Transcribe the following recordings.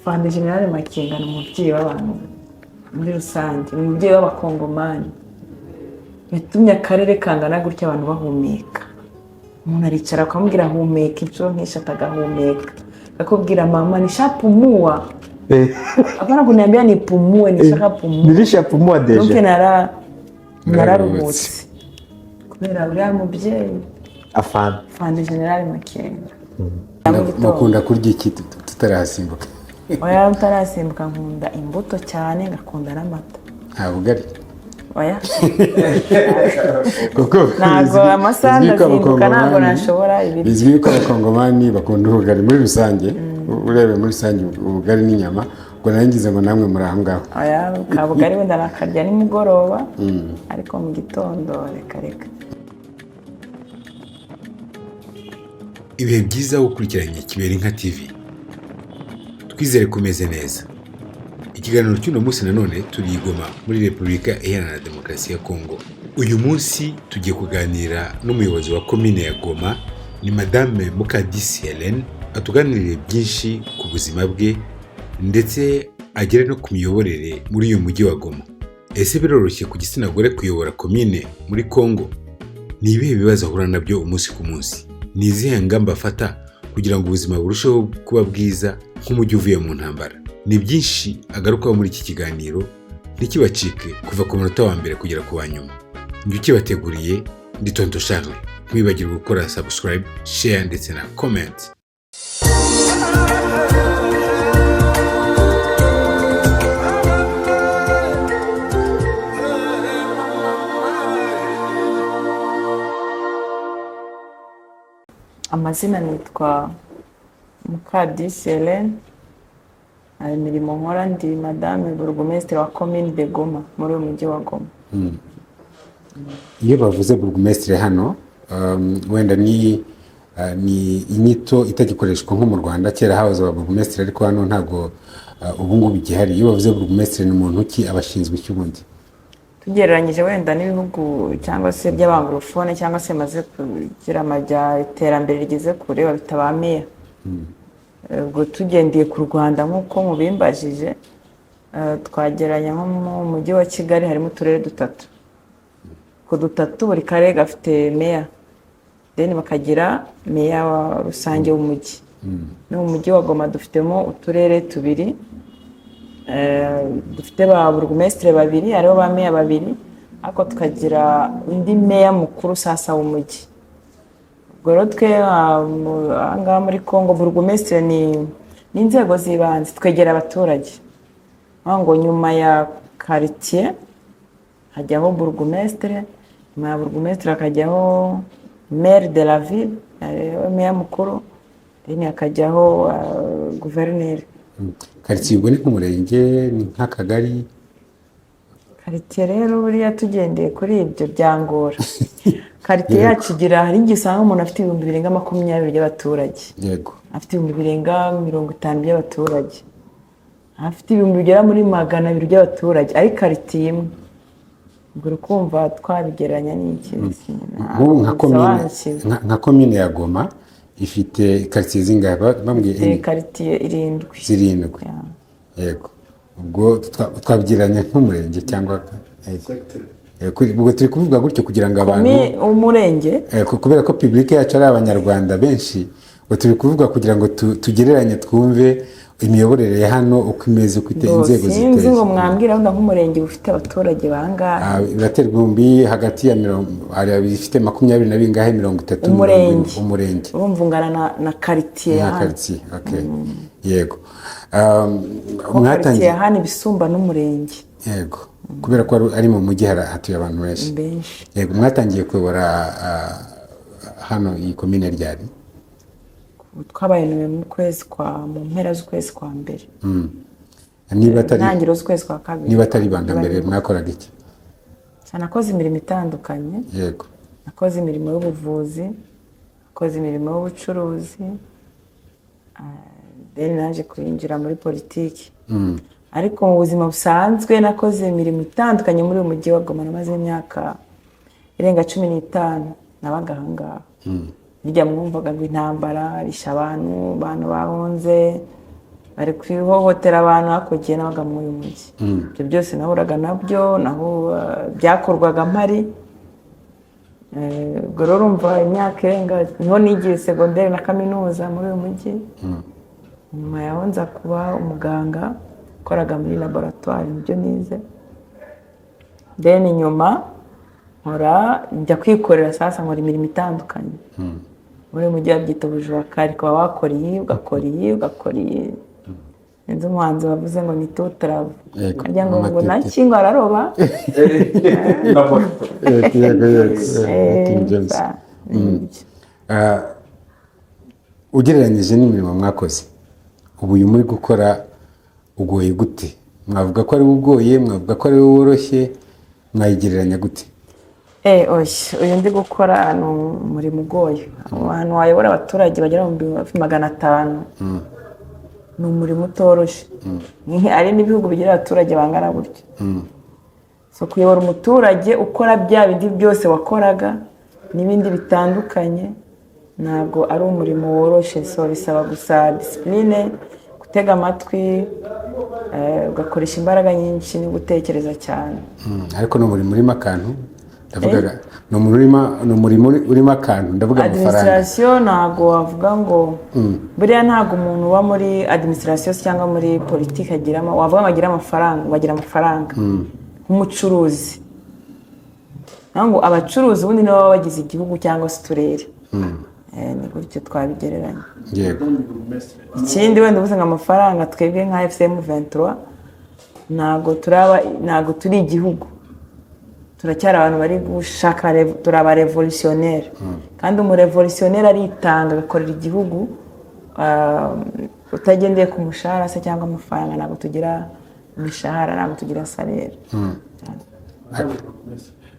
Fande General Makenga ni umubyeyi w'abantu muri rusange, ni umubyeyi w'abakongomani, yatumye akarere kangana gutya abantu bahumeka. Umuntu aricara akamubwira humeka inshuro nk'eshatu agahumeka, akakubwira mama nishapumua. Hapana kuniambia nipumue, nishakapumua. Nilishapumua deja. Donc nararuhutse. Kubera uriya mubyeyi Fande General Makenga. Mukunda kurya iki tutarasimbuka? Oya utarasimbuka nkunda imbuto cyane, ngakunda n'amata. Nta bugari? Oya. Kuko ntabwo amasaha ndasimbuka ntabwo nashobora ibiryo. Bizwi ko abakongomani bakunda ubugari muri rusange, urebe muri rusange ubugari n'inyama, ngo narangize ngo namwe muri aho ngaho. Oya kabugari wenda nakarya nimugoroba, ariko mu gitondo reka. Ibihe byiza gukurikiranya Kiberinka TV. Twizere kumeze neza. Ikiganiro cy'uno munsi nanone turi Goma muri Repubulika Iharanira Demokarasi ya Kongo. Uyu munsi tugiye kuganira n'umuyobozi wa komine ya Goma, ni Madame Mukadisi Hélène, atuganirire byinshi ku buzima bwe ndetse agere no ku miyoborere muri uyu mujyi wa Goma. Ese biroroshye ku gitsina gore kuyobora komine muri Kongo? Ni ibihe bibazo ahura nabyo umunsi ku munsi? Ni izihe ngamba afata kugira ngo ubuzima burusheho kuba bwiza nk'umujyi uvuye mu ntambara? Ni byinshi agarukaho muri iki kiganiro, ntikibacike kuva ku munota wa mbere kugera ku wa nyuma. Njye ukibateguriye ndi Tonto Charles. Ntiwibagirwe gukora subscribe, share ndetse na comment. Amazina nitwa Mukadisi Hélène. Imirimo nkora ndi Madame Burugumesitiri wa Commune de Goma muri uyu mujyi wa Goma. Iyo bavuze burugumesitiri hano, wenda ni inyito itagikoreshwa nko mu Rwanda. Kera hahoze burugumesitiri, ariko hano ntabwo ubu ngubu igihari. Iyo bavuze burugumesitiri ni umuntu ki, abashinzwe iki ubundi? Tugereranyije wenda n'ibihugu cyangwa se by'abangorofone cyangwa se maze kugira amajya iterambere rigeze kure, babita ba meya. Ubwo tugendeye ku Rwanda nk'uko mubimbajije, twageranya nko mu mujyi wa Kigali harimo uturere dutatu. Ku dutatu buri karere gafite meya, then bakagira meya wa rusange w'umujyi. No mu mujyi wa Goma dufitemo uturere tubiri, dufite ba burugumesitiri babiri, aribo ba meya babiri, ariko tukagira undi meya mukuru sasa w'umujyi. Ubwo rero twe ahangaha muri Kongo burugumesitiri ni inzego z'ibanze, twegera abaturage. Ngo nyuma ya quartier hajyaho burugumesitiri, nyuma ya burugumesitiri hakajyaho maire de la ville, meya mukuru, then hakajyaho guverineri. Quartier ubwo ni nk'umurenge, ni nk'akagari? Quartier rero buriya tugendeye kuri ibyo byangora. Quartier yacu igira, hari igihe usanga umuntu afite 2020 by'abaturage. Yego. Afite 50 by'abaturage. Afite 200 by'abaturage, ari quartier imwe. Ubwo rukumva twabigeranya n'iki? Nka komine ya Goma ifite quartier zingahe? Bambwiye quartier 7. Yego. Ubwo twabigeranya nk'umurenge cyangwa ubwo turi kuvuga gutyo kugira ngo abantu umurenge, kubera ko public yacu ari abanyarwanda benshi, ngo turi kuvuga kugira ngo tugereranye twumve imiyoborere ya hano uko imeze, uko inzego ziteye. Sinzi ngo mwambwira wenda nk'umurenge ufite abaturage bangahe? Biraterwa ibihumbi hagati ya bifite 20 na bingahe, 30. Umurenge urumva ungana na quartier ya quartier. Okay. Yego. Quartier hano ibisumba n'umurenge. Yego. Kubera ko ari mu mujyi hatuye abantu benshi. Yego. Mwatangiye kuyobora hano iyi komine ryari? Twabaye mu kwezi mu mpera z'ukwezi kwa mbere. Niba atari ntangiriro z'ukwezi kwa kabiri. Niba atari banga mbere mwakoraga iki? Nakoze imirimo itandukanye. Yego. Nakoze imirimo y'ubuvuzi, nakoze imirimo y'ubucuruzi, then naje kwinjira muri politiki. Ariko mu buzima busanzwe nakoze imirimo itandukanye muri uyu mujyi wa Goma. Namaze imyaka irenga 15 nabaga ahangaha. Nijya mwumvaga ngo intambara risha abantu bahunze, bari kwihohotera abantu hakurya n'abaga muri uyu mujyi. Ibyo byose nahuraga nabyo, naho byakorwaga mpari. Ubwo rero urumva imyaka irenga, niho nigiye segonderi na kaminuza muri uyu mujyi. Nyuma yaho nza kuba umuganga ukoraga muri laboratoire, nibyo nize. Then nyuma njya kwikorera sasa, nkora imirimo itandukanye. Muri uyu mujyi babyita ubujwakari, kuba wakora iyi ugakora iyi ugakora iyi. Nzi umuhanzi wavuze ngo ni tutarava, kugira ngo naki ngo araroba. Ugereranyije n'imirimo mwakoze, ubu uyu muri gukora ugoye gute? Mwavuga ko ari ugoye, mwavuga ko ari woroshye, mwayigereranya gute? Uyu ndi gukora ni umurimo ugoye. Abantu wayobora abaturage bagera mu 500. Ni umurimo utoroshye. Ari n'ibihugu bigira abaturage bangana gutyo. So kuyobora umuturage ukora bya bindi byose wakoraga n'ibindi bitandukanye, ntabwo ari umurimo woroshye. So bisaba gusa discipline, gutega amatwi, ugakoresha imbaraga nyinshi no gutekereza cyane. Ariko ni umurimo urimo akantu, ndavuga ni umurimo urimo akantu, ndavuga amafaranga. Administration ntabwo wavuga ngo buriya ntabwo umuntu uba muri administration cyangwa muri politiki agiramo, wavuga ngo agira amafaranga, bagira amafaranga nk'umucuruzi. Ntabwo abacuruzi ubundi nibo baba bagize igihugu cyangwa se uturere. Ni gutyo twabigereranya. Yego. Ikindi wenda uvuze ngo amafaranga, twebwe nka FCM 23 ntabwo turi igihugu. Turacyari abantu bari gushaka, turaba revolutionnaire. Kandi umurevolutionnaire aritanga agakorera igihugu, utagendeye ku mushahara se cyangwa amafaranga. Ntabwo tugira imishahara, ntabwo tugira salaire.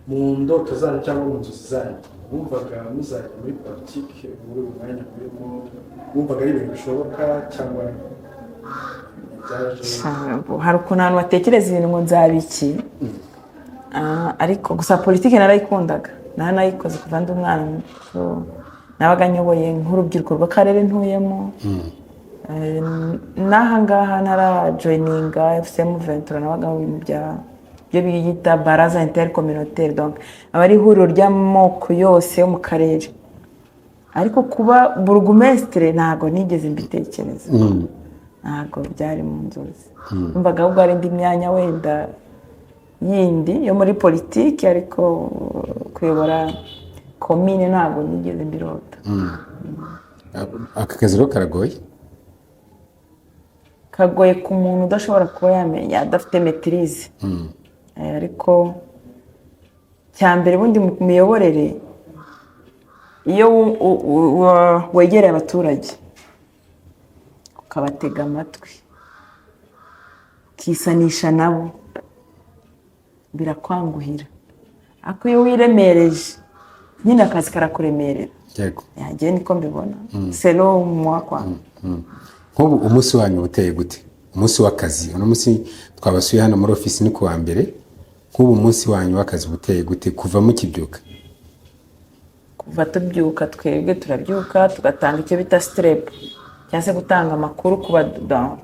Mu ndoto zanyu cyangwa mu nzozi zanyu, wumvaga muzajya muri politiki muri uyu mwanya urimo, wumvaga ari ibintu bishoboka cyangwa hari ukuntu abantu batekereza ibintu ngo nzaba iki? Ariko gusa politiki narayikundaga, nayikoze kuva ndi umwana muto. Nabaga nyoboye nk'urubyiruko rw'akarere ntuyemo. N'aha ngaha narajoyininga FCM 23, nabaga mu bintu byo biyita baraza intercommunautaire, donc aba ari ihuriro ry'amoko yose yo mu karere. Ariko kuba burugumesitire ntabwo nigeze mbitekereza. Ntabwo byari mu nzozi. Numvaga ahubwo ari indi myanya wenda yindi yo muri politiki, ariko kuyobora komine ntabwo nigeze mbirota. Aka kazi rero karagoye? Kagoye ku muntu udashobora kuba yamenya, adafite maîtrise. Ariko cyambere bundi mu miyoborere, iyo wegereye abaturage ukabatega amatwi, ukisanisha nabo, birakwanguhira. Ariko iyo wiremereje, nyine akazi karakuremerera. Yego. Yagiye niko mbibona. Selo mwakwa. Nk'ubu umunsi wanyu uteye gute? Umunsi w'akazi, uno munsi twabasuye hano muri ofisi ni ku wa mbere. Nk'ubu umunsi wanyu w'akazi uteye gute kuva mukibyuka? Kuva tubyuka, twebwe turabyuka tugatanga icyo bita strep, cyangwa se gutanga amakuru ku badudanga.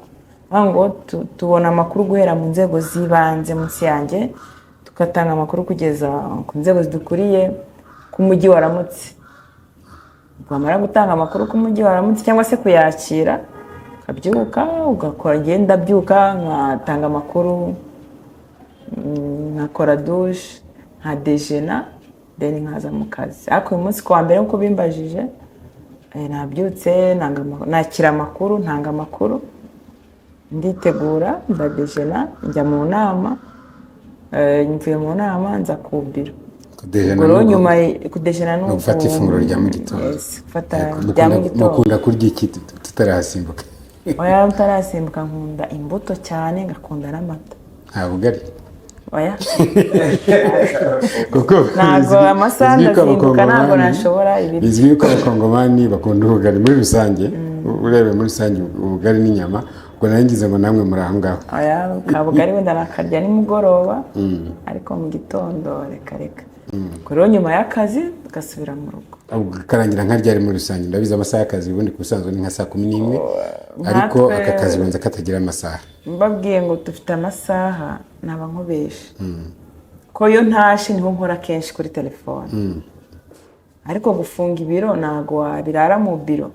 Ngo tubona amakuru guhera mu nzego zibanze munsi yanjye, tugatanga amakuru kugeza ku nzego zidukuriye, ku mujyi waramutse. Twamara gutanga amakuru ku mujyi waramutse cyangwa se kuyakira, ukabyuka ugakora, ngenda byuka nkatanga amakuru, nkakora douche, nka dejena, then nkaza mu kazi. Ariko uyu munsi kuwa mbere uko bimbajije, nabyutse nakira amakuru, ntanga amakuru, nditegura, ndadejena, njya mu nama, mvuye mu nama nza ku biro. Kudejena nyuma kudejena no gufata ifunguro rya mu gitondo. Yes, gufata rya mu gitondo. Mukunda kurya iki tutarasimbuka? Oya, tutarasimbuka nkunda imbuto cyane, ngakunda n'amata. Nta bugari? Oya. Kuko ntabwo amasaha ndasimbuka, ntabwo nashobora ibiryo. Bizwi ko abakongomani bakunda ubugari muri rusange, urebe muri rusange ubugari n'inyama. Ubwo naringize ngo namwe muri aho ngaho. Oya, kabugari wenda nakarya nimugoroba, ariko mu gitondo reka. ubwo rero nyuma y'akazi tugasubira mu rugo. karangira nka ryari muri rusange? Ndabizi amasaha y'akazi ubundi ku busanzwe ni nka 11:00 ariko aka kazi banza katagira amasaha. Mbabwiye ngo dufite amasaha naba nkubeshe ko yo ntashe niho nkora kenshi kuri telefone, ariko gufunga ibiro ntago wabirara mu biro.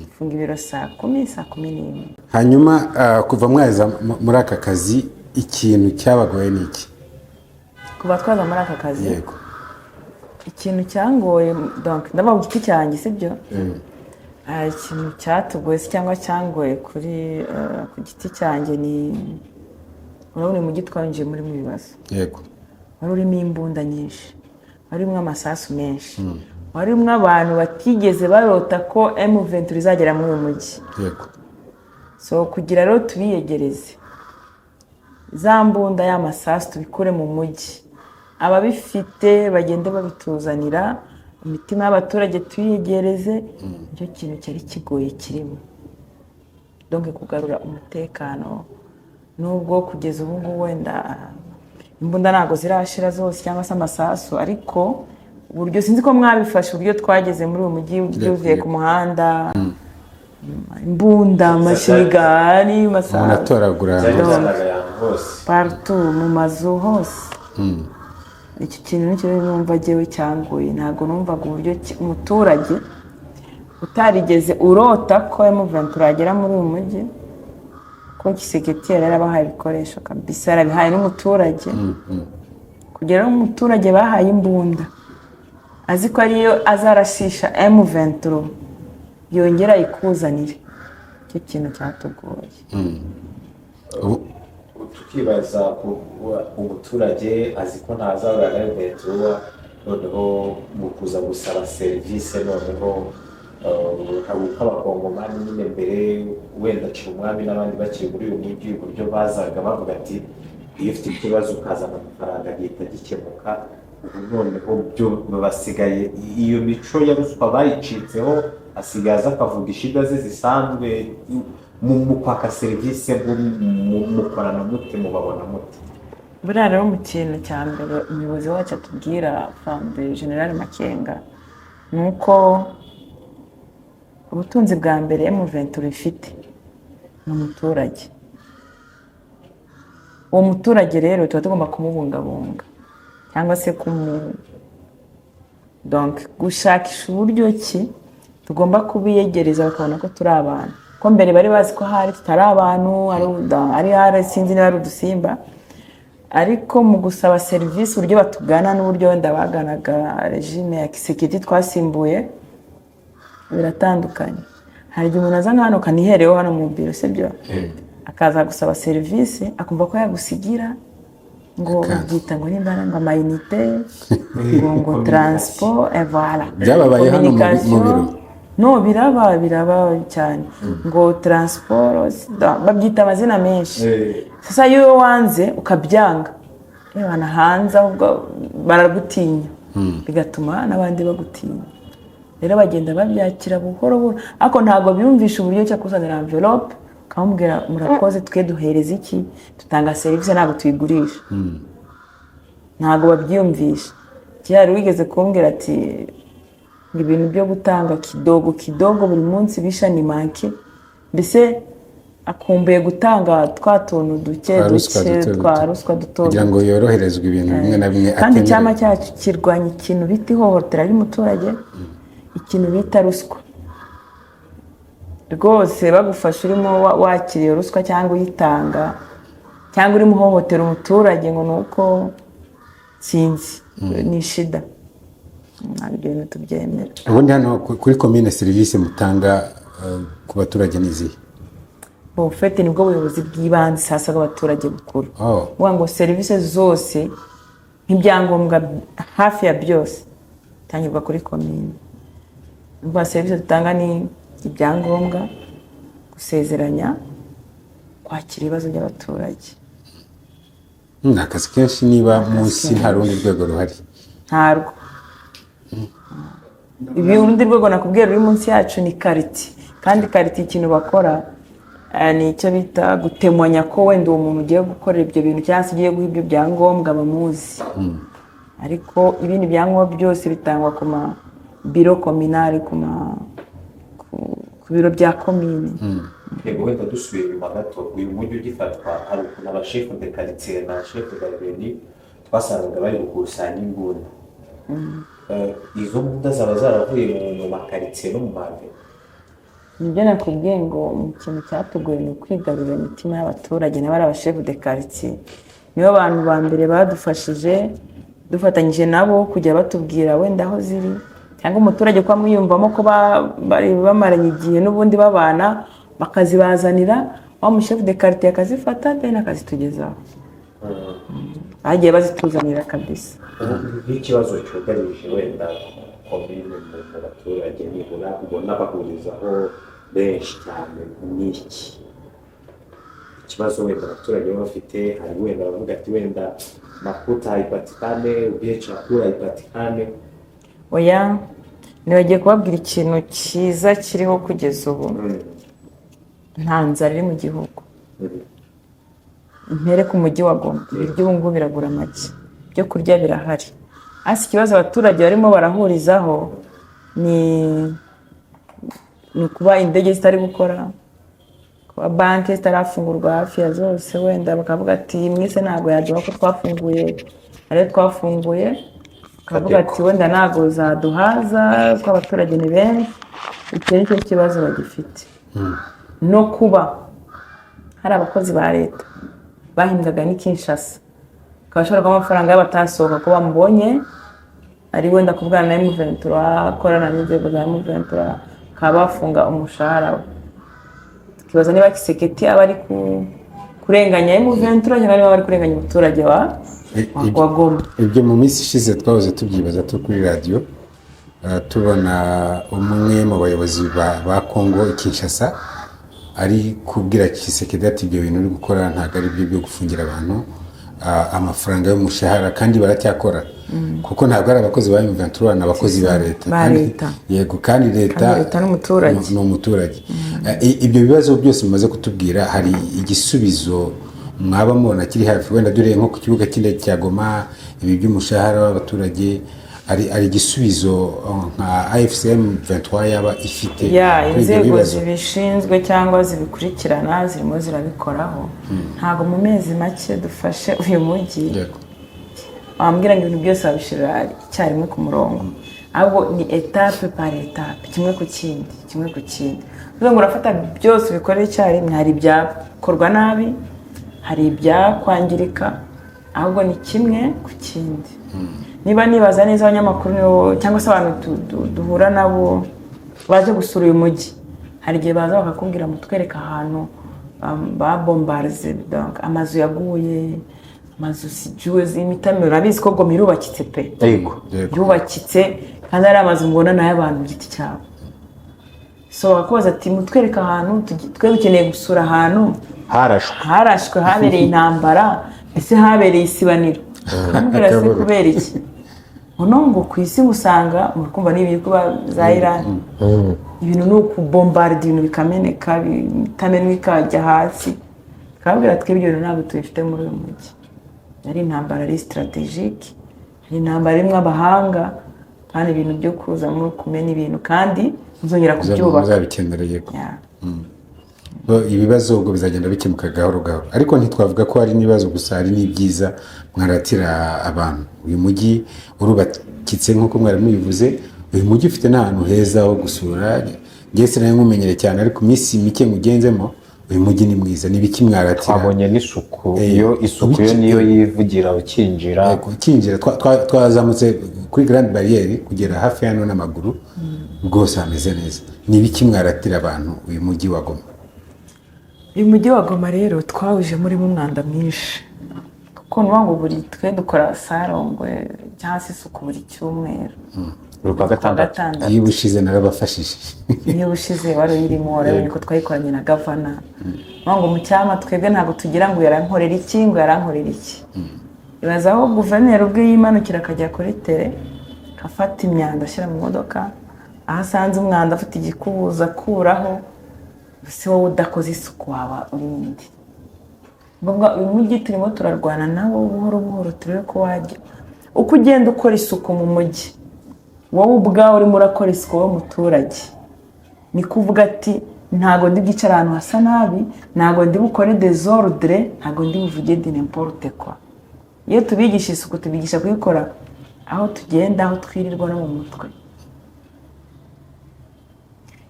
Gufunga ibiro 10:00. Hanyuma kuva mwaza muri aka kazi ikintu cyabagoye ni iki? Kuba twaza muri aka kazi, Yego. ikintu cyangoye, donc ndavuga giti cyanjye sibyo, ikintu cyatugoye cyangwa cyangoye kuri ku giti cyanjye ni urabona mu gitwanje muri mu bibazo. Yego. Wari urimo imbunda nyinshi, wari urimo amasasu menshi, wari urimo abantu batigeze barota ko M23 izagera muri uyu mujyi. Yego. So kugira rero tubiyegereze za mbunda y'amasasu tubikure mu mujyi, ababifite bagende babituzanira, imitima y'abaturage tuyiyegereze, nicyo kintu cyari kigoye kirimo. Donc kugarura umutekano, nubwo kugeza ubu ngubu wenda imbunda ntago zirashira zose cyangwa se amasasu, ariko uburyo sinzi ko mwabifashe, uburyo twageze muri uyu mujyi uvuye ku muhanda, imbunda, amashigari, masasu, Munatoragura partout mu mazu hose. Iki kintu nicyo numva jewe cyangoye, ntago numvaga uburyo umuturage utarigeze urota ko M23 agera muri uyu mujyi, ko Kiseketeri yarabahaye ibikoresho kabisa, yarabihaye n'umuturage. Kugera umuturage bahaye imbunda, azi ko ariyo azarashisha M23 yongera ikuzanire, icyo kintu cyatugoye. Tukibaza umuturage azi ko ntazabura na M23, noneho mu kuza gusaba serivisi, noneho nk'abakongomani nyine mbere wenda Cirumwami n'abandi bakiri muri uyu mujyi, uburyo bazaga bavuga ati iyo ufite ikibazo ukazana amafaranga gihita gikemuka. Ubu noneho byo basigaye iyo mico ya ruswa bayicitseho, asigaye aza akavuga ishida ze zisanzwe. Mu kwaka serivisi mukorana mute, mubabona mute? Buriya rero mu kintu cya mbere umuyobozi wacu atubwira Fande General Makenga ni uko ubutunzi bwa mbere M23 ifite ni umuturage. Uwo muturage rero tuba tugomba kumubungabunga cyangwa se donc gushakisha uburyo ki tugomba kubiyegereza bakabona ko turi abantu, ko mbere bari bazi ko hari tutari abantu, ari sinzi niba ari udusimba, ariko mu gusaba serivisi uburyo batugana n'uburyo wenda baganaga regime ya Kisekedi twasimbuye biratandukanye. Hari igihe umuntu azana hano kanihereho hano mu biro sibyo, akaza gusaba serivisi akumva ko yagusigira ngo byita ngo nimbara ngo amayinite ngo transport et voilà. Byababaye hano mu biro? No, biraba cyane ngo transport, babyita amazina menshi. Sasa iyo wanze ukabyanga, bana hanze ubwo baragutinya, bigatuma n'abandi bagutinya. Rero bagenda babyakira buhoro buhoro, ariko ntago biyumvisha uburyo cyo kuzanira envelope kamubwira murakoze twe duhereza iki, tutanga serivisi ntabwo tuyigurisha. Ntago babyumvisha. Cyari wigeze kumbwira ati ibintu byo gutanga kidogo buri munsi bisha ni manke, mbese akumbuye gutanga twatuntu duke twa ruswa duto kugira ngo yoroherezwe ibintu bimwe na bimwe. Kandi cyama cyacu kirwanya ikintu bita ihohotera ry'umuturage, ikintu bita ruswa. Rwose bagufasha urimo wakiriye ruswa cyangwa uyitanga cyangwa urimo uhohotera umuturage ngo nuko sinzi ni shida, ntabwo ibintu tubyemera. Ubundi hano kuri commune serivisi mutanga ku baturage nizihe? Ufite nibwo buyobozi bw'ibanze sasa bw'abaturage bukuru. Uvuga ngo serivisi zose nk'ibyangombwa hafi ya byose tangirwa kuri commune. Ubwo serivisi dutanga ni ibyangombwa, gusezeranya, kwakira ibibazo by'abaturage. Akazi kenshi niba munsi nta rundi rwego ruhari? Ntarwo. Ibi urundi rwego nakubwiye ruri munsi yacu ni kariti, kandi kariti ikintu bakora ni icyo bita gutemanya ko wenda uwo muntu ugiye gukorera ibyo bintu cyangwa se ugiye guha ibyo byangombwa bamuzi. ariko ibindi byangombwa byose bitangwa ku ma biro kominari, ku biro bya komine. Yego, wenda dusubiye inyuma gato, uyu mujyi ugifatwa hari ukuntu abashefu de karitsiye na shefu de veni twasangaga bari gukusanya imbunda. Izo mbunda zaba zaravuye mu makaritsiye no mu mave? Nibyo nakubwiye ngo mu kintu cyatugoye ni ukwigarurira imitima y'abaturage n'abari abashefu de karitsiye. Nibo bantu ba mbere badufashije, dufatanyije nabo kujya batubwira wenda aho ziri, cyangwa umuturage ko amwiyumvamo ko bari bamaranye igihe n'ubundi babana, bakazibazanira wa mushefu de karitsiye akazifata deni akazitugezaho. Bagiye bazituzanira kabisa. Nk'ikibazo cyugarije wenda komine mu baturage nibura ubona bahurizaho benshi cyane n'iki ikibazo wenda abaturage baba bafite? Hari wenda bavuga ati wenda mafuta haipatikane, ugiye chakula haipatikane. Oya, nibagiye kubabwira ikintu cyiza kiriho kugeza ubu. Nta nzara iri mu gihugu. Impere ku mujyi wa Goma, ibiryo ubu ngubu biragura make, ibyo kurya birahari. Hasi ikibazo abaturage barimo barahurizaho ni kuba indege zitari gukora, kuba banki zitarafungurwa hafi ya zose, wenda bakavuga ati mwese ntabwo yaduha ko twafunguye, ariyo twafunguye, bakavuga ati wenda ntabwo zaduhaza ko abaturage ni benshi. Icyo ni cyo kibazo bagifite. No kuba hari abakozi ba leta bahimbwaga n'i Kinshasa, bakabashora ko amafaranga y'abatasohoka ko bamubonye ari wenda kuvugana na M23, akorana n'inzego za M23, bakaba bafunga umushahara we. Tukibaza niba Kiseketi aba ari kurenganya M23 cyangwa niba bari kurenganya umuturage wa Goma. Ibyo mu minsi ishize twahoze tubyibaza turi kuri radiyo, tubona umwe mu bayobozi ba Kongo Kinshasa ari kubwira Kisekedi ati ibyo bintu uri gukora ntabwo ari byo gufungira abantu amafaranga y'umushahara, kandi baracyakora kuko ntabwo ari abakozi ba M23, ni abakozi ba leta. Yego, kandi leta n'umuturage. Ibyo bibazo byose bimaze kutubwira, hari igisubizo mwaba mubona kiri hafi? Wenda dore nko ku kibuga cy'indege cya Goma, ibi by'umushahara w'abaturage, ari igisubizo nka AFCM 23 yaba ifite? Inzego zibishinzwe cyangwa zibikurikirana zirimo zirabikoraho. Ntabwo mu mezi make dufashe uyu mujyi wambwira ngo ibintu byose babishirira icyarimwe ku murongo, ahubwo ni etape par etape, kimwe ku kindi. Uvuga ngo urafata byose ubikorera icyarimwe, hari ibyakorwa nabi, hari ibyakwangirika, ahubwo ni kimwe ku kindi. Niba nibaza neza abanyamakuru cyangwa se abantu duhura nabo baje gusura uyu mujyi, hari igihe baza bakakubwira mutwereka ahantu babombarze, donc amazu yaguye, amazu sijuwe z'imitamiro. Urabizi ko Goma irubakitse pe, yubakitse, kandi ari amazu mbona nayo abantu giti cyabo. So bakoza ati mutwereka ahantu twe dukeneye gusura ahantu harashwe, habereye intambara, ese habereye isibaniro. Mbwira se kubera iki? Ngo ku isi usanga murikumva n'ibiri kuba za Iran, ibintu ni ukubombarda ibintu bikameneka, bitamenwa ikajya hasi. Kabwira twebwe ibyo ntabwo tubifite muri uyu mujyi. Ari intambara ari strategique, ari intambara imwe abahanga, kandi ibintu byo kuza muri kumena ibintu kandi muzongera kubyubaka muzabikendereye. Ibibazo ubwo bizagenda bikemuka gahoro gahoro, ariko ntitwavuga ko hari n'ibibazo gusa, hari n'ibyiza mwaratira abantu. Uyu mujyi urubakitse nk'uko mwari mubivuze, uyu mujyi ufite n'ahantu heza ho gusura. Njye sinari nkumenyere cyane, ariko iminsi mike mugenzemo uyu mujyi ni mwiza. Ni biki mwaratira? Twabonye n'isuku, isuku yo niyo yivugira ukinjira. Twazamutse kuri Grande Barriere kugera hafi hano n'amaguru, rwose hameze neza. Ni biki mwaratira abantu uyu mujyi wa Goma? Uyu mujyi wa Goma rero twawuje muri umwanda mwinshi, kuko ngo buri twe dukora sarongwe cyangwa se isuku buri cyumweru. Kwa gatandatu. Iyo ubushize narabafashije. Iyo ubushize wari urimo, urabona ko twayikoranye na gavana. Ngo mu cyama twebwe ntabwo tugira ngo yarankorera iki, ngo yarankorera iki. Ibaza aho guverineri ubwe yimanukira akajya kuri tele, afata imyanda ashyira mu modoka, aho asanze umwanda afite igikubuza akuraho. Si wowe udakoze isuku waba urindi. Uyu mujyi turimo turarwana nawo buhoro buhoro, turebe ko uko ugenda ukora isuku mu mujyi wowe ubwawe urimo urakora isuku w'umuturage ni kuvuga ati ntago ndi bwicara ahantu hasa nabi, ntago ndi bukore desordre, ntago ndi buvuge de n'importe quoi. Iyo tubigisha isuku tubigisha kuyikora aho tugenda, aho twirirwa no mu mutwe.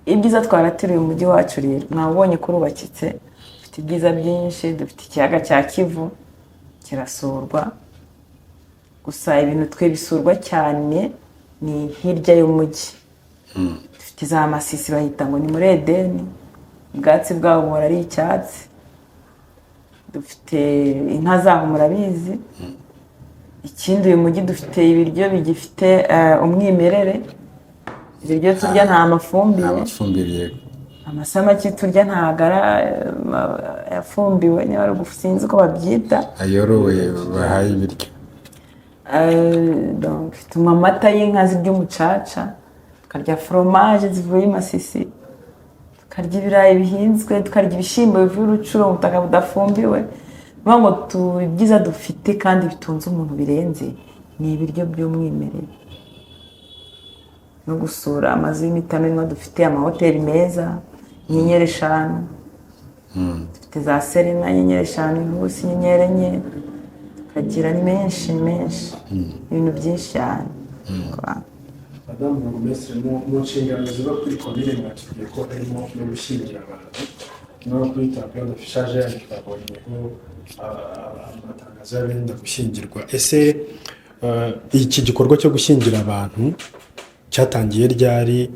Ibyiza twarateruye umujyi wacu rero mwabonye ko urubakitse, ufite ibyiza byinshi, dufite ikiyaga cya Kivu kirasurwa, gusa ibintu twe bisurwa cyane ni hirya y'umujyi. Dufite za Masisi bahita ngo ni muri Edeni, ubwatsi bwaho buhora ari icyatsi, dufite inka zaho murabizi. Ikindi uyu mujyi dufite ibiryo bigifite umwimerere, ibiryo turya nta mafumbire, amasamaki turya ntagara yafumbiwe, niba ari gusinzi uko babyita, ayorowe bahaye ibiryo. Donc tunywa amata y'inka zirya umucaca, tukarya fromage zivuye i Masisi, tukarya ibirayi bihinzwe, tukarya ibishyimbo bivuye urucuro mu butaka budafumbiwe. Ngo ibyiza dufite kandi bitunze umuntu birenze ni ibiryo by'umwimerere no gusura amazu y'imitanwa. Dufite amahoteli meza, inyenyeri 5, dufite za Serena inyenyeri 5, Ihusi inyenyeri 4, tukagira ni menshi ibintu byinshi cyane. Madamu Burugumesitiri, mu nshingano ziba kuri komine mwatubwiye ko harimo no gushyingira abantu no kuri tableau d'affichage yanyu twabonye ko amatangazo y'abenda gushyingirwa. Ese iki gikorwa cyo gushyingira abantu cyatangiye ryari?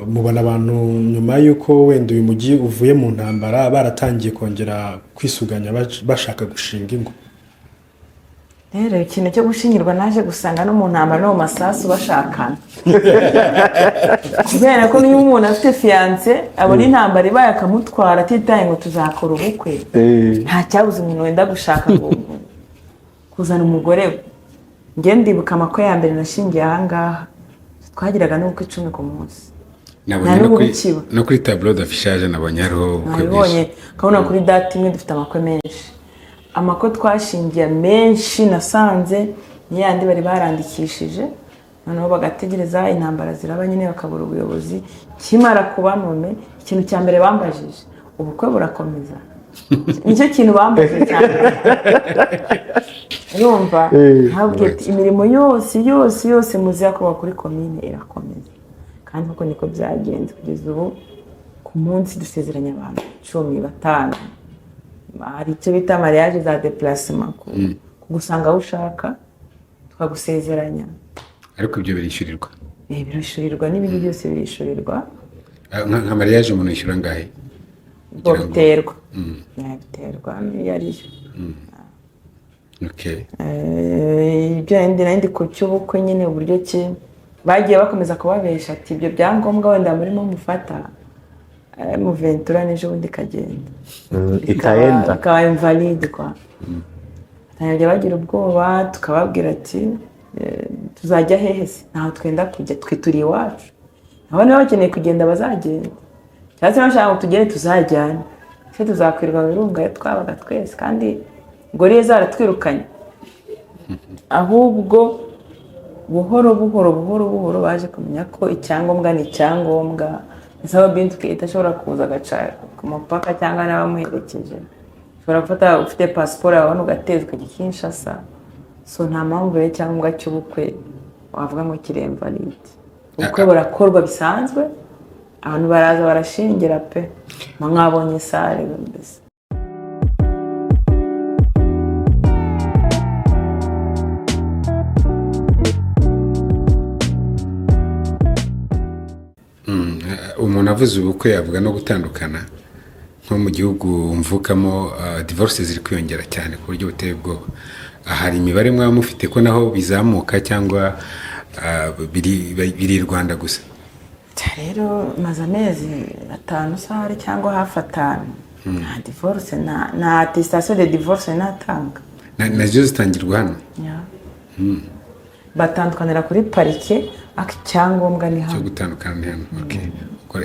Mubona abantu nyuma y'uko wenda uyu mujyi uvuye mu ntambara baratangiye kongera kwisuganya bashaka gushinga ingo? Rero ikintu cyo gushyingirwa naje gusanga no mu ntambara no mu masasu bashakana. Kubera ko niyo umuntu afite fiance abona intambara ibaye akamutwara atitaye ngo tuzakora ubukwe, nta cyabuze umuntu wenda gushaka kuzana umugore we. Nge ndibuka amakwe ya mbere nashingiye ahangaha twagiraga n'ubukwe 10 ku munsi. No kuri tableau d'affichage nabonye hariho ubukwe bwinshi. Kabona kuri date imwe dufite amakwe menshi. Amakwe twashingiye menshi nasanze n'iyandi bari barandikishije, noneho bagategereza intambara ziraba nyine bakabura ubuyobozi. Kimara kuba none ikintu cya mbere bambajije, ubukwe burakomeza. Nicyo kintu bambajije cyane. Urumva ntabwo imirimo yose muzi yakoba kuri komine irakomeza, kandi uko niko byagenze kugeza ubu. Ku munsi dusezeranya abantu 15. Hari icyo bita mariage za déplacement, kugusanga aho ushaka tukagusezeranya. Ariko ibyo birishyurirwa? Birishyurirwa, n'ibindi byose birishyurirwa. Nka mariage umuntu yishyura ngahe? Biterwa. Biterwa yariyo. Okay. Ibyo ndi ku cy'ubukwe nyine uburyo ki bagiye bakomeza kubabesha ati ibyo byangombwa wenda murimo mufata mu Ventura n'ejo bundi kagenda ikaba invalide kwa. Tanyaje bagira ubwoba, tukababwira ati tuzajya hehe se, ntaho twenda kujya, twe turi iwacu. Abone bakeneye kugenda bazagenda, cyase bashaka tugere tuzajyana, se tuzakwirwa birunga twabaga twese kandi ngo rero zaratwirukanye. Ahubwo buhoro baje kumenya ko icyangombwa ni icyangombwa. Isaba bintu idashobora kuza agaca ku mupaka cyangwa n'abamuherekeje. Ushobora gufata ufite passport yawe ugateza ukajya Kinshasa. So nta mpamvu rero icyangombwa cy'ubukwe wavuga ngo kiremvalide. Ubukwe burakorwa bisanzwe, abantu baraza barashingira pe. Mwabonye sare mbese. Umuntu avuze ubukwe yavuga no gutandukana. Nko mu gihugu mvukamo divorce ziri kwiyongera cyane ku buryo buteye ubwoba. Hari imibare mwaba mufite ko naho bizamuka cyangwa biri Rwanda gusa? Rero maze amezi 5 sahari cyangwa hafi 5. Nta divorce na attestation de divorce natanga. Nazo zitangirwa hano? Batandukanira kuri parike, icyangombwa ni hano. Cyo gutandukana ni hano. Okay.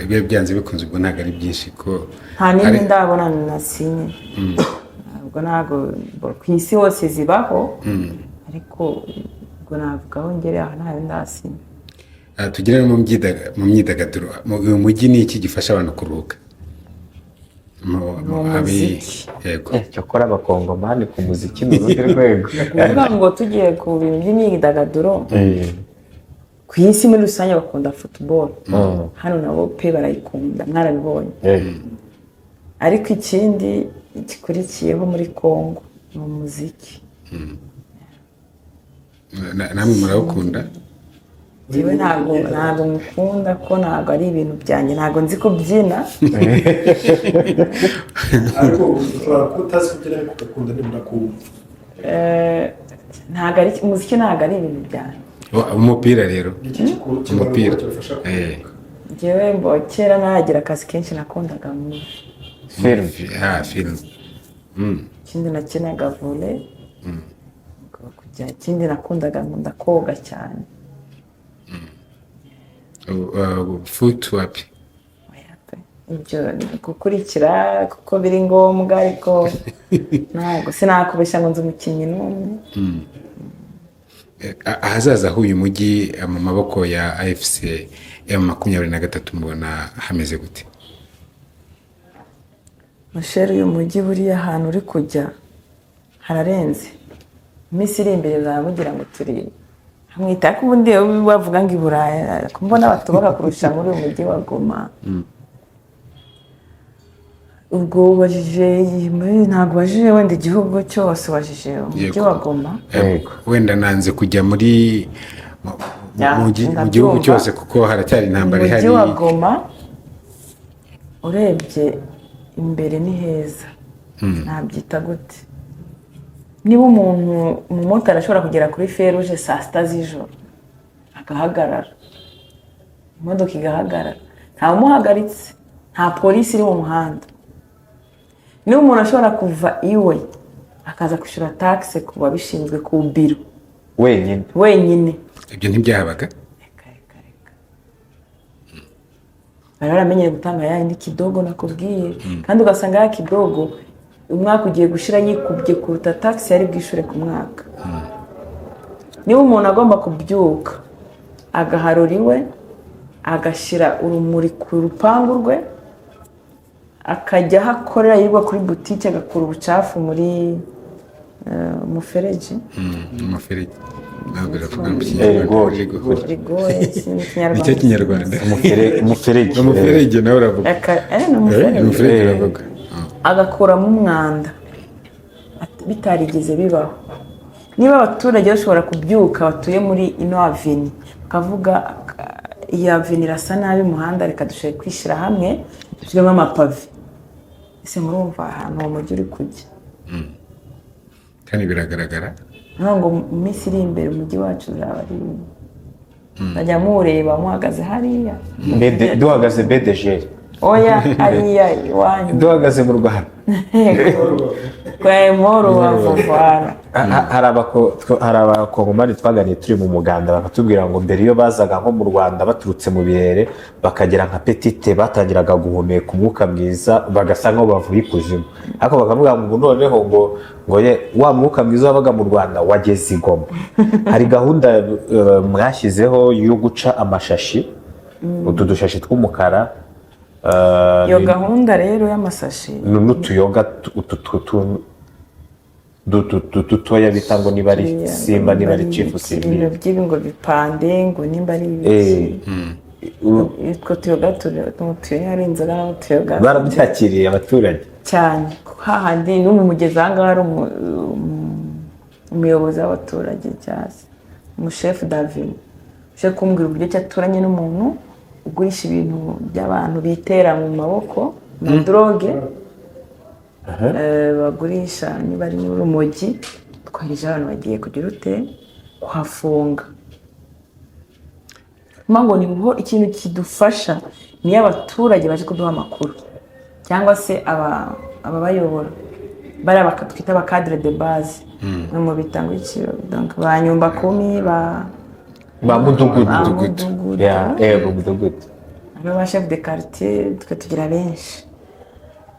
Ibyo byanze bikunze ubwo ntago ari byinshi ko nta nini ndabona nasinye. Ubwo ntago ku isi hose zibaho, ariko ubwo navuga aho ngere aha ntayo ndasinya. tugere no mu myidagaduro uyu mujyi ni iki gifasha abantu kuruhuka Umuziki. yego cyokora abakongomani ku muziki ni urundi rwego. kuvuga ngo tugiye ku bintu by'imyidagaduro ku isi muri rusange bakunda football, hano nabo pe barayikunda mwarabibonye. Ariko ikindi gikurikiyeho muri Congo ni umuziki. namwe murawukunda? Jewe ntabwo mukunda ko ntabwo ari ibintu byanjye, ntabwo nzi kubyina. ariko ushobora kuba utazi kubyina ariko ugakunda nibura kuwumva. Ntabwo ari umuziki, ntabwo ari ibintu byanjye. umupira rero Iki umupira kibafasha kuruhuka. Jewe kera naragira akazi kenshi nakundaga muri film ikindi nakinaga volley, ikindi nakundaga nkunda koga cyane. foot wapi? Ibyo gukurikira kuko biri ngombwa, ariko ntabwo sinakubeshya ngo nzi umukinnyi n'umwe. ahazaza h'uyu mujyi mu maboko ya AFC M23 mubona hameze gute? Mushere, uyu mujyi buriya ahantu uri kujya hararenze. Iminsi iri imbere baramugira ngo turi hamwita ko ubundi bavuga ngo i Buraya, mbona batubaga kurusha muri uyu mujyi wa Goma. ubwo ubajije ntabwo ubajije wenda igihugu cyose, ubajije umujyi wa Goma. wenda nanze kujya muri mu gihugu cyose kuko haracyari intambara ihari. Umujyi wa Goma urebye imbere ni heza, nabyita gute. Niba umumotari ashobora kugera kuri feruje saa sita z'ijoro agahagarara, imodoka igahagarara, nta umuhagaritse, nta polisi iri mu muhanda. Niba umuntu ashobora kuva iwe akaza kwishyura taxe ku babishinzwe ku biro wenyine, ibyo ntibyahabaga. bari baramenyeye gutanga yandi kidogo nakubwiye, kandi ugasanga ya kidogo umwaka ugiye gushira yikubye kuruta taxe yari bwishure ku mwaka. Niba umuntu agomba kubyuka agaharura iwe, agashira urumuri ku rupangu rwe, akajya hakorera yirwa kuri butike agakura ubucafu muri umufereji. umufereji ntabwo iravuga nicyo kinyarwanda. umuferege nawe uravuga umufereji uravuga. agakuramo umwanda bitarigeze bibaho. Niba abaturage bashobora kubyuka batuye muri ino aveni bakavuga iyi aveni irasa nabi umuhanda, reka dushobore kwishyira hamwe dushyiremo amapave, ese murumva ahantu uwo mujyi uri kujya? kandi biragaragara ngo mu minsi iri imbere umujyi wacu uzaba ari najya muwureba muhagaze hariya duhagaze BDG oya hariya iwanyu duhagaze mu Rwanda kwa Moro bavuvana. hari abakongomani twaganiye turi mu muganda bakatubwira ngo mbere iyo bazaga nko mu Rwanda baturutse mu birere bakagera nka petite batangiraga guhumeka umwuka mwiza bagasa nkaho bavuye ikuzimu, ariko bakavuga ngo noneho ngo wa mwuka mwiza wabaga mu Rwanda wageze i Goma. hari gahunda mwashyizeho yo guca amashashi, utu dushashi tw'umukara. Iyo gahunda rero y'amasashi n'utuyoga dutoya bita ngo niba ari simba niba ari cifu simba, ibintu by'ibi ngo bipande ngo nimba ari ibiki. Utwo tuyoga tuyoga ari inzoga n'utuyoga barabyakiriye abaturage cyane. Hahandi no mu mugezi aha ngaha hari umuyobozi w'abaturage cyangwa se umushefu David uje kumbwira uburyo cyaturanye n'umuntu ugurisha ibintu by'abantu bitera mu maboko na droge, bagurisha niba ari n'urumogi. Twarije abantu bagiye kugira ute kuhafunga. Mango ni ngo ikintu kidufasha ni abaturage baje kuduha amakuru cyangwa se ababayobora bari bakatwita aba cadre de base no mu bitango iki, donc ba nyumba kumi ba mudugudu mudugudu ba chef de quartier tugira benshi.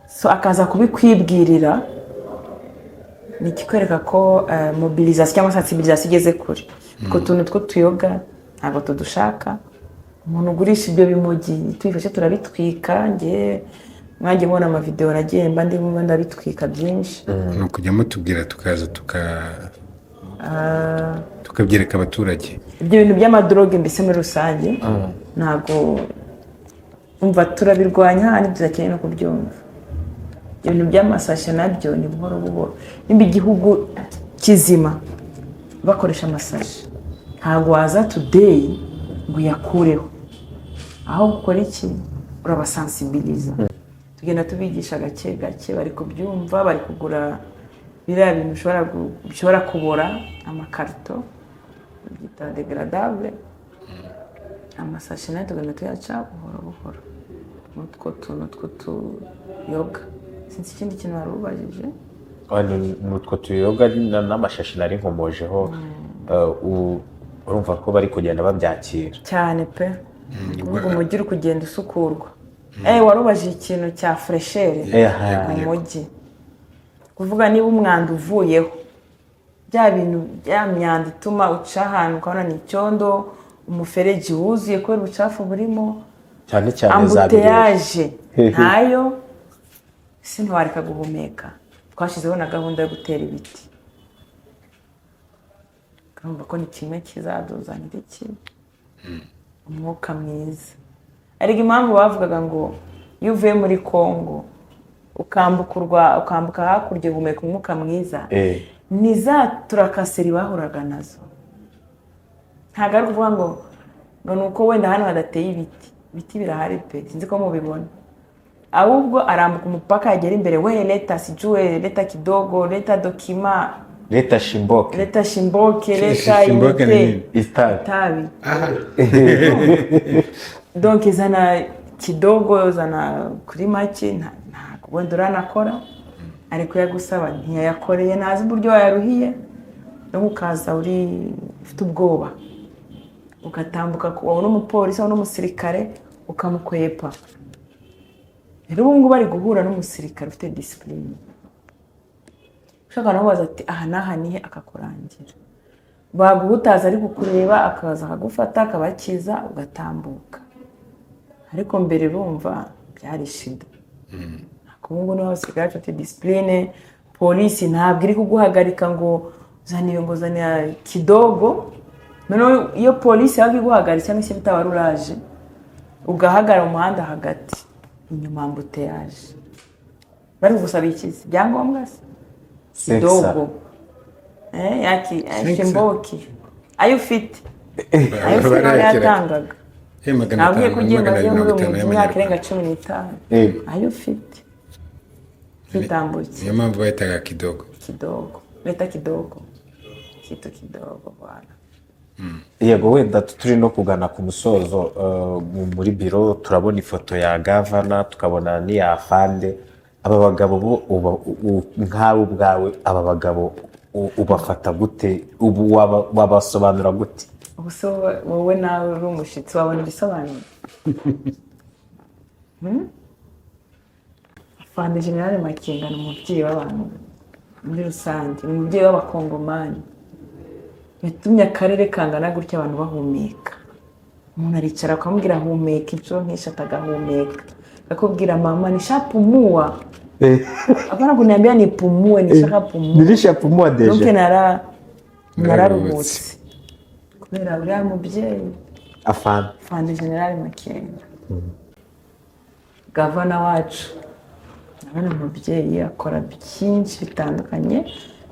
So akaza kubikwibwirira ni kikwereka ko mobilisation cyangwa sensibilisation igeze kure. utwo tuntu two tuyoga ntabwo tudushaka. Umuntu ugurisha ibyo bimogi tubifashe turabitwika. Njye mwanjye mbona amavideo nagiye mba ndimo ndabitwika byinshi. ni ukujya mutubwira tukaza tukabyereka abaturage. Ibyo bintu by'amadroge mbese muri rusange ntabwo umva turabirwanya kandi tuzakeneye no kubyumva. Ibintu by'amasashe nabyo ni buhoro buhoro. Nimba igihugu kizima bakoresha amasashe ntabwo waza today ngo uyakureho, aho gukora iki urabasensibiliza. Tugenda tubigisha gake gake, bari kubyumva, bari kugura biriya bintu bishobora kubora amakarito byita degradable. Amasashe nayo tugenda tuyaca buhoro buhoro n'utwo tuntu tw'utuyoga. Sinzi ikindi kintu wari ubajije. N'utwo tuyoga n'amashashi nari nkomojeho. Urumva ko bari kugenda babyakira cyane pe. Kuvuga umujyi uri kugenda usukurwa. Wari ubajije ikintu cya freshere mu mujyi. Kuvuga niba umwanda uvuyeho, bya bintu bya myanda ituma uca ahantu ukabona ni icyondo, umufereji wuzuye kubera ubucafu burimo, cyane cyane ambuteyaje ntayo, ntiwareka guhumeka. Twashyizeho na gahunda yo gutera ibiti. Urumva ko ni kimwe kizaduzanira iki umwuka mwiza. Ariko impamvu bavugaga ngo iyo uvuye muri Congo ukambuka hakurya guhumeka umwuka mwiza, ni za turakaseri bahuraga nazo. Ntabwo ari ukuvuga ngo ni uko wenda hano hadateye ibiti. Ibiti birahari pe, sinzi ko mubibona. Ahubwo arambuka umupaka yagera imbere, we leta sijue, leta kidogo, leta dokima, leta shimboke, leta imite itabi. Donc zana kidogo, zana kuri make, ntabwo wenda uranakora, ariko yagusaba ntiyayakoreye, ntazi uburyo wayaruhiye, no ukaza ufite ubwoba, ugatambuka wabona umupolisi wabona umusirikare ukamukwepa. Rero ubu ngubu bari guhura n'umusirikare ufite discipline. Ushaka namubaza ati aha n'aha nihe, akakurangira. Baguhutaza ari kukureba, akaza akagufata akabakiza ugatambuka. Ariko mbere urumva byari shida. Ubu ngubu niho abasirikare bafite discipline. Polisi ntabwo iri kuguhagarika ngo uzanira kidogo. Noneho iyo polisi yabaga iguhagarika cyangwa se bitaba uraje, ugahagarara mu muhanda hagati, inyuma ambuteyaje. Bari gusaba ikizi byangombwa se kidogo shimboki ayo ufite yatangaga. Nabwiye kugenda bajya muri mu myaka irenga 15. Ayo ufite kitambutse. Niyo mpamvu bahitaga kidogo. Leta kidogo bwana. Yego, wenda turi no kugana ku musozo. Muri biro turabona ifoto ya gavana, tukabona n'iya afande. Aba bagabo bo nkawe ubwawe, aba bagabo ubafata gute? Ubu wabasobanura gute? Ubuse wowe nawe uri umushitsi wabona ibisobanuro. Afande General Makenga ni umubyeyi w'abantu muri rusange, ni umubyeyi w'abakongomani. Yatumye akarere kangana gutya abantu bahumeka. Umuntu aricara akamubwira humeka inshuro nk'eshatu atagahumeka. Akakubwira mama nishapumua. Hapana kuniambia nipumue, nishakapumua. Nilishapumua deja. Donc nararuhutse. Kubera uriya mubyeyi Afande General Makenga. Gavana wacu abana umubyeyi akora byinshi bitandukanye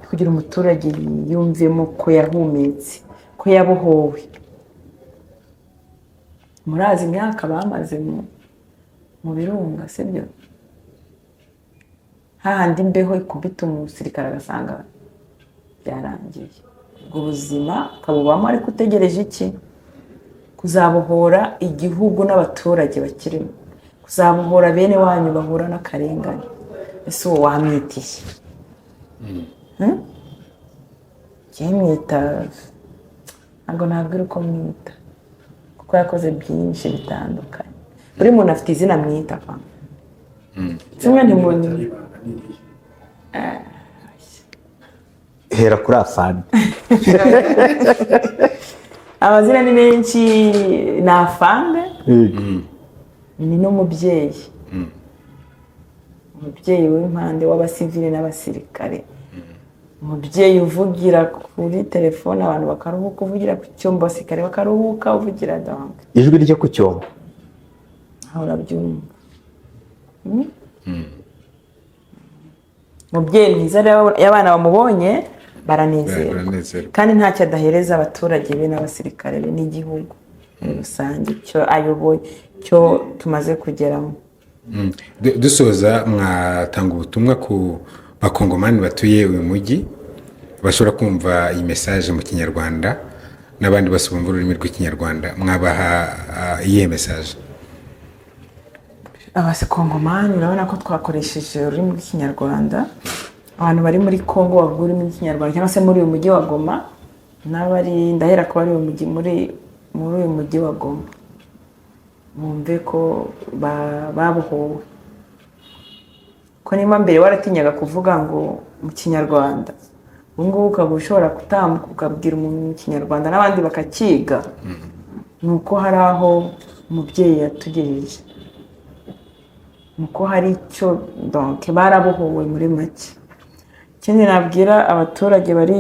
kugira umuturage yumvemo ko yahumetse, ko yabohowe. Murazi imyaka bamaze mu birunga sibyo? Hahandi imbeho ikubita umusirikare agasanga byarangiye. Ubwo buzima ukabubamo ariko utegereje iki? Kuzabohora igihugu n'abaturage bakirimo, kuzabohora bene wanyu bahura n'akarengane. Ese uwo wamwitiye? Mwita ntabwo nabwira uko mwita, kuko yakoze byinshi bitandukanye. Buri muntu afite izina mwita kwa kimwe ntimunyi. hera kuri afande. amazina ni menshi, ni afande, ni n'umubyeyi, umubyeyi w'impande w'abasivili n'abasirikare, umubyeyi uvugira kuri telefone abantu bakaruhuka, uvugira ku cyombo abasirikare bakaruhuka, uvugira donc ijwi rye ku cyombo aho urabyumva. umubyeyi mwiza rero, iyo abana bamubonye baranezerwa baranezerwa. kandi ntacyo adahereza abaturage be n'abasirikare be n'igihugu muri rusange, icyo ayoboye, cyo tumaze kugeramo. Dusoza, mwatanga ubutumwa ku bakongomani batuye uyu mujyi bashobora kumva iyi message mu kinyarwanda n'abandi bose bumva ururimi rw'ikinyarwanda, mwabaha iyihe message? Abakongomani urabona ko twakoresheje ururimi rw'ikinyarwanda, abantu bari muri Kongo bavuga ururimi rw'ikinyarwanda cyangwa se muri uyu mujyi wa Goma, n'abari ndahera ko bari muri uyu mujyi wa Goma, bumve ko babohowe. Ko niba mbere waratinyaga kuvuga ngo mu kinyarwanda, ubu ngubu ukaba ushobora gutambuka ukabwira umuntu mu kinyarwanda n'abandi bakakiga, ni uko hari aho umubyeyi yatugejeje, ni uko hari icyo donc barabohowe muri make. Ikindi nabwira abaturage bari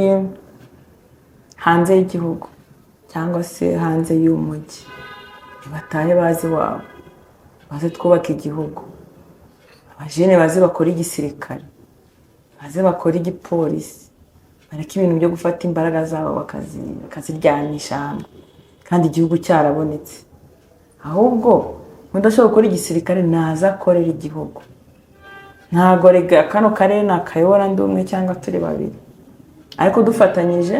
hanze y'igihugu cyangwa se hanze y'umujyi, batahe bazi wabo, baze twubaka igihugu, abajene baze bakora igisirikare, baze bakora igipolisi, bareke ibintu byo gufata imbaraga zabo bakaziryanisha hamwe kandi igihugu cyarabonetse. Ahubwo mudashobora gukora igisirikare naza akorera igihugu. Ntago rega kano karere nakayobora ndi umwe cyangwa turi babiri, ariko dufatanyije,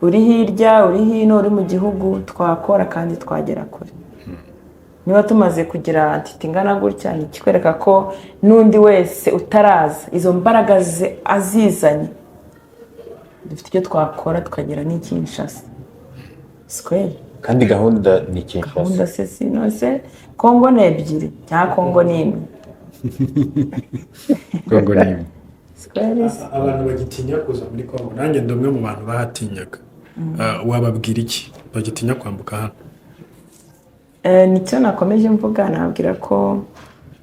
uri hirya uri hino uri mu gihugu, twakora kandi twagera kure. Niba tumaze kugira antite ingana gutya, ni ikikwereka ko n'undi wese utaraza izo mbaraga ze azizanye, dufite icyo twakora tukagera n'Kinshasa. Square kandi gahunda ni Kinshasa. Gahunda se sinose Kongo ni ebyiri cyangwa Kongo ni imwe. Kongo ni imwe. Abantu bagitinya kuza muri Kongo, nanjye ndi umwe mu bantu bahatinyaga. Wababwira iki bagitinya kwambuka hano? Nicyo nakomeje mvuga, nabwira ko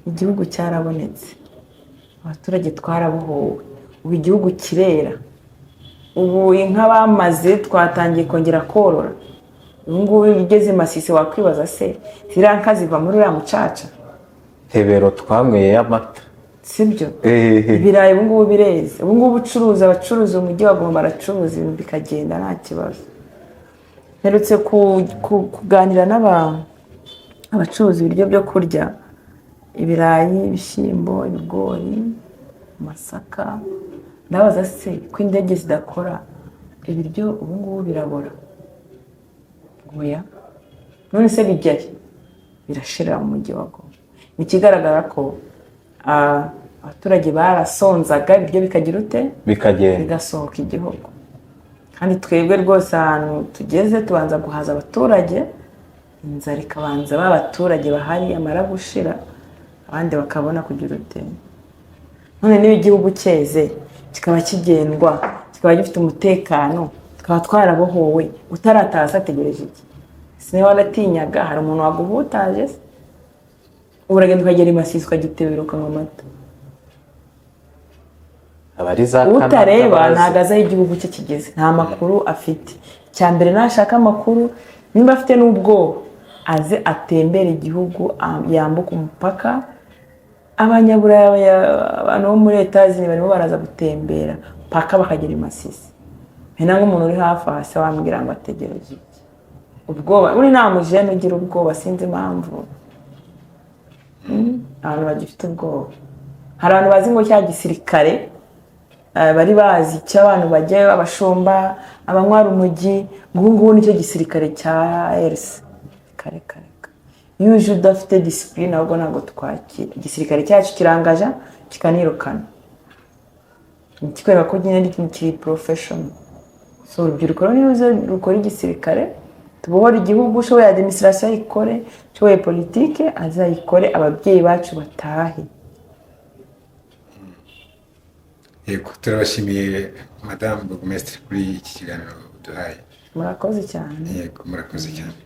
igihugu cyarabonetse, abaturage twarabohowe, ubu igihugu kirera, ubu inka bamaze twatangiye kongera korora. Ubu ngubu igeze Masisi wakwibaza se ziriya nka ziva muri uriya mucaca? Hebero twanyweye y'amata, sibyo? Ibirayi ubu ngubu bireze, ubu ngubu abacuruzi umujyi wa Goma baracuruza ibintu bikagenda nta kibazo. Mperutse kuganira abacuruza ibiryo byo kurya, ibirayi, ibishyimbo, ibigori, amasaka, ndabaza se ko indege zidakora ibiryo ubu ngubu birabora? Oya, none se bijyayo birashira mu mujyi wa Goma. Ni ikigaragara ko abaturage barasonzaga, ibiryo bikagira ute, bigasohoka igihugu. Kandi twebwe rwose ahantu tugeze tubanza guhaza abaturage, inzara ikabanza b'abaturage bahari amara gushira, abandi bakabona kugira ute. None niba igihugu cyeze kikaba kigendwa, kikaba gifite umutekano, tukaba twarabohowe, utarataza ategereje iki? Sine waratinyaga hari umuntu waguhutaje se? Uragenda ukagera Masisi ukagitebera ukanywa amata. Utareba ntago azi aho igihugu cye kigeze, nta makuru afite. Cyambere nashaka amakuru, nimba afite n'ubwoba, aze atembera igihugu, yambuka umupaka. Abanyaburaya, abantu bo muri Etazi barimo baraza gutembera paka bakagera Masisi. Mpena nk'umuntu uri hafi hasi wambwira ngo ategereje iki? Ubwoba uri nta mujene ugira ubwoba, sinzi impamvu. Abantu bagifite ubwoba. Hari abantu bazi ngo cya gisirikare, bari bazi icyo abantu bajyayo, abashumba, abanywa umujyi, ngubu nicyo gisirikare cya RC. Kare. Iyo uje udafite discipline ahubwo ntabwo twakira. Igisirikare cyacu kirangaja kikanirukana. Nikikwereka ko nyine ari ikintu kiri professional. So urubyiruko ruze rukora igisirikare, tubohora igihugu, ushoboye administration ikore, ushoboye politike azayikore, ababyeyi bacu batahe. yego turabashimiye madamu burugumesitiri kuri iki kiganiro duhaye. murakoze cyane. Yego murakoze cyane.